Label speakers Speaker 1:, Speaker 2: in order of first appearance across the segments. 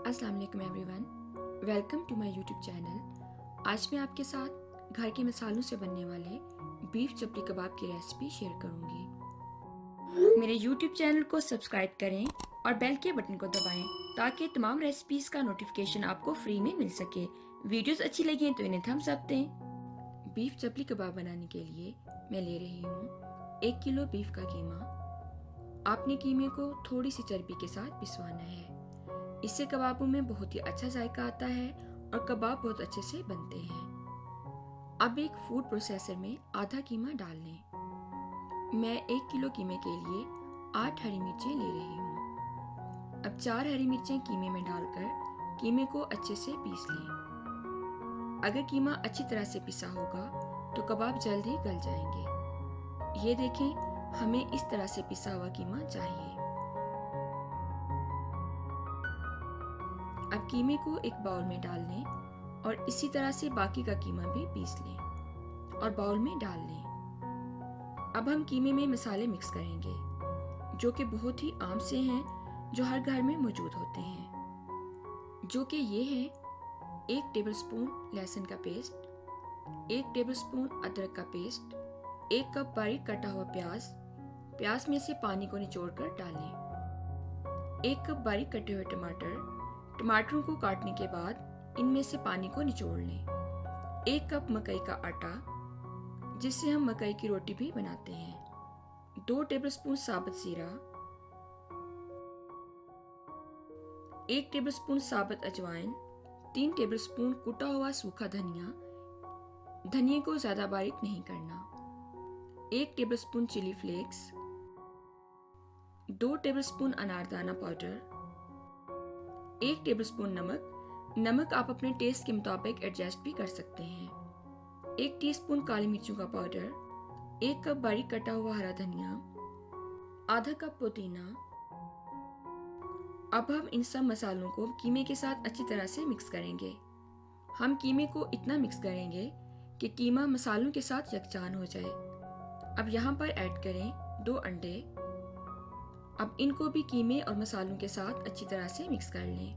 Speaker 1: अस्सलाम वालेकुम everyone, welcome to my YouTube channel. आज मैं आपके साथ घर के मसालों से बनने वाले बीफ चपली कबाब की रेसिपी शेयर करूंगी। मेरे यूट्यूब चैनल को सब्सक्राइब करें और बेल के बटन को दबाएं ताकि तमाम रेसिपीज का नोटिफिकेशन आपको फ्री में मिल सके। वीडियोस अच्छी लगी तो इन्हें थम्स अप दें। बीफ चपली कबाब बनाने के लिए मैं ले रही हूँ 1 किलो बीफ का कीमा। आपने कीमे को थोड़ी सी चर्बी के साथ पिसवाना है। इससे कबाबों में बहुत ही अच्छा जायका आता है और कबाब बहुत अच्छे से बनते हैं। अब एक फूड प्रोसेसर में आधा कीमा डाल लें। मैं 1 किलो कीमे के लिए 8 हरी मिर्चें ले रही हूँ। अब 4 हरी मिर्चें कीमे में डालकर कीमे को अच्छे से पीस लें। अगर कीमा अच्छी तरह से पिसा होगा तो कबाब जल्द ही गल जाएंगे। ये देखें, हमें इस तरह से पिसा हुआ कीमा चाहिए। अब कीमे को एक बाउल में डाल लें और इसी तरह से बाकी का कीमा भी पीस लें और बाउल में डाल लें। अब हम कीमे में मसाले मिक्स करेंगे जो कि बहुत ही आम से हैं, जो हर घर में मौजूद होते हैं, जो कि ये हैं 1 टेबलस्पून लहसुन का पेस्ट, 1 टेबलस्पून अदरक का पेस्ट, 1 कप बारीक कटा हुआ प्याज में से पानी को निचोड़कर डालें, 1 कप बारीक कटे हुए टमाटरों को काटने के बाद इनमें से पानी को निचोड़ लें, 1 कप मकई का आटा जिससे हम मकई की रोटी भी बनाते हैं, 2 टेबलस्पून साबुत जीरा, 1 टेबलस्पून साबुत अजवाइन, 3 टेबलस्पून कुटा हुआ सूखा धनिया को ज्यादा बारीक नहीं करना, 1 टेबलस्पून चिली फ्लेक्स, 2 टेबलस्पून अनारदाना पाउडर, 1 टेबलस्पून नमक आप अपने टेस्ट के मुताबिक एडजस्ट भी कर सकते हैं, 1 टीस्पून काली मिर्चों का पाउडर, 1 कप बारीक कटा हुआ हरा धनिया, आधा कप पुदीना। अब हम इन सब मसालों को कीमे के साथ अच्छी तरह से मिक्स करेंगे। हम कीमे को इतना मिक्स करेंगे कि कीमा मसालों के साथ यकजान हो जाए। अब यहाँ पर ऐड करें 2 अंडे। अब इनको भी कीमे और मसालों के साथ अच्छी तरह से मिक्स कर लें।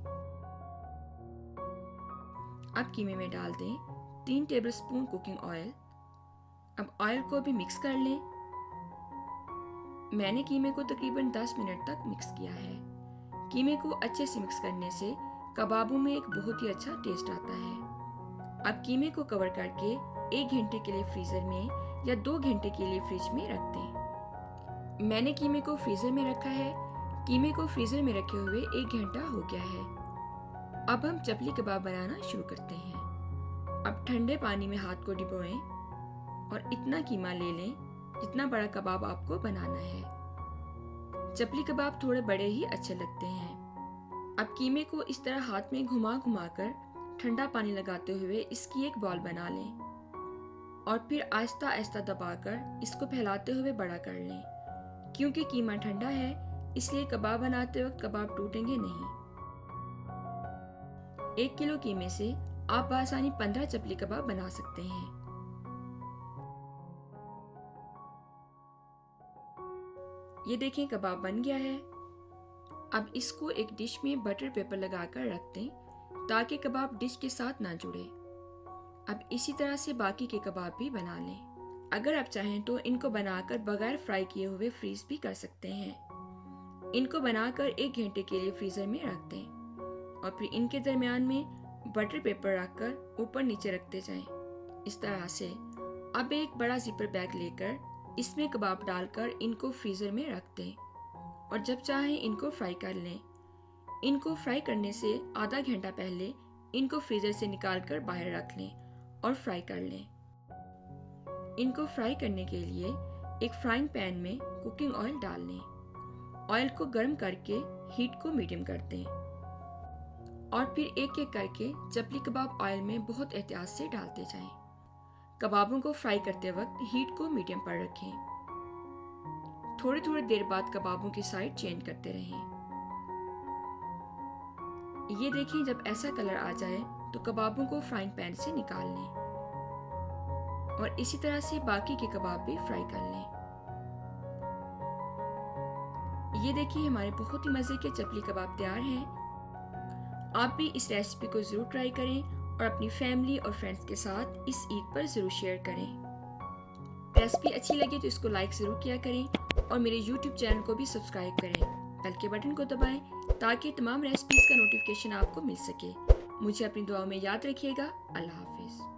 Speaker 1: अब कीमे में डाल दें 3 टेबलस्पून कुकिंग ऑयल। अब ऑयल को भी मिक्स कर लें। मैंने कीमे को तकरीबन 10 मिनट तक मिक्स किया है। कीमे को अच्छे से मिक्स करने से कबाबों में एक बहुत ही अच्छा टेस्ट आता है। अब कीमे को कवर करके 1 घंटे के लिए फ्रीजर में या 2 घंटे के लिए फ्रिज में रख दें। मैंने कीमे को फ्रीजर में रखा है। कीमे को फ्रीजर में रखे हुए 1 घंटा हो गया है। अब हम चपली कबाब बनाना शुरू करते हैं। अब ठंडे पानी में हाथ को डिबोएं और इतना कीमा ले लें जितना बड़ा कबाब आपको बनाना है। चपली कबाब थोड़े बड़े ही अच्छे लगते हैं। अब कीमे को इस तरह हाथ में घुमा कर ठंडा पानी लगाते हुए इसकी एक बॉल बना लें और फिर आहिस्ता आहिस्ता दबाकर इसको फैलाते हुए बड़ा कर लें। क्योंकि कीमा ठंडा है इसलिए कबाब बनाते वक्त कबाब टूटेंगे नहीं। 1 किलो कीमे से आप आसानी 15 चपली कबाब बना सकते हैं। ये देखें, कबाब बन गया है। अब इसको एक डिश में बटर पेपर लगाकर रख दें ताकि कबाब डिश के साथ ना जुड़े। अब इसी तरह से बाकी के कबाब भी बना लें। अगर आप चाहें तो इनको बनाकर बगैर फ्राई किए हुए फ्रीज भी कर सकते हैं। इनको बनाकर 1 घंटे के लिए फ्रीजर में रख दें और फिर इनके दरमियान में बटर पेपर रखकर ऊपर नीचे रखते जाएं। इस तरह से अब एक बड़ा जिपर बैग लेकर इसमें कबाब डालकर इनको फ्रीजर में रख दें और जब चाहें इनको फ्राई कर लें। इनको फ्राई करने से आधा घंटा पहले इनको फ्रीजर से निकालकर बाहर रख लें और फ्राई कर लें। इनको फ्राई करने के लिए एक फ्राइंग पैन में कुकिंग ऑयल डाल लें। ऑयल को गर्म करके हीट को मीडियम कर दें और फिर एक एक करके चपली कबाब ऑयल में बहुत एहतियात से डालते जाएं। कबाबों को फ्राई करते वक्त हीट को मीडियम पर रखें। थोड़ी थोड़ी देर बाद कबाबों की साइड चेंज करते रहें। ये देखिए, जब ऐसा कलर आ जाए तो कबाबों को फ्राइंग पैन से निकाल लें और इसी तरह से बाकी के कबाब भी फ्राई कर लें। ये देखिए, हमारे बहुत ही मजे के चपली कबाब तैयार हैं। आप भी इस रेसिपी को ज़रूर ट्राई करें और अपनी फैमिली और फ्रेंड्स के साथ इस ईद पर ज़रूर शेयर करें। रेसिपी अच्छी लगी तो इसको लाइक ज़रूर किया करें और मेरे यूट्यूब चैनल को भी सब्सक्राइब करें। बेल के बटन को दबाएं ताकि तमाम रेसिपीज़ का नोटिफिकेशन आपको मिल सके। मुझे अपनी दुआओं में याद रखिएगा। अल्लाह हाफिज़।